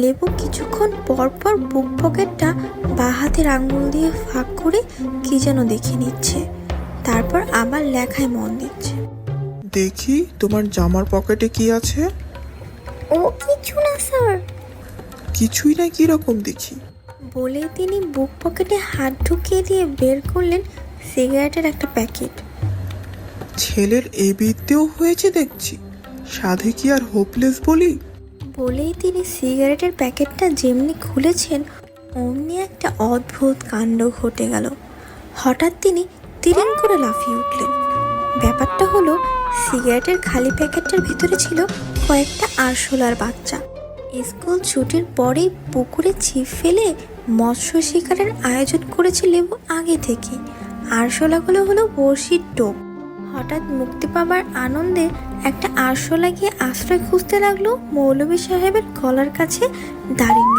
লেবু কিছুক্ষণ পর পর বুক পকেটটা বাঁ হাতের আঙুল দিয়ে ফাঁক করে কি যেন দেখে নিচ্ছে, তারপর আবার লেখায় মন দিচ্ছে। দেখি তোমার জামার পকেটে কি আছে। ও কিছু না স্যার, কিছুই না, কিরকম দেখি। বলে তিনি বুক পকেটে হাত ঢুকিয়ে দিয়ে বের করলেন সিগারেটের একটা প্যাকেট। ছেলের এ বিদ্যেও হয়েছে দেখছি, সাধে কি আর হোপলেস বলি। বলেই তিনি সিগারেটের প্যাকেটটা যেমনি খুলেছেন অমনি একটা অদ্ভুত কাণ্ড ঘটে গেল। হঠাৎ তিনি তিরিং করে লাফিয়ে উঠলেন। ব্যাপারটা হলো, সিগারেটের খালি প্যাকেটটার ভিতরে ছিল কয়েকটা আরশোলার বাচ্চা। স্কুল ছুটির পরেই পুকুরে ছিপ ফেলে মৎস্য শিকারের আয়োজন করেছে লেবু আগে থেকে। আরশোলাগুলো হলো বড়শির টোপ। হঠাৎ মুক্তি পাবার আনন্দে একটা আরশোলা গিয়ে আশ্রয় খুঁজতে লাগলো মৌলভী সাহেবের গলার কাছে দাঁড়িয়ে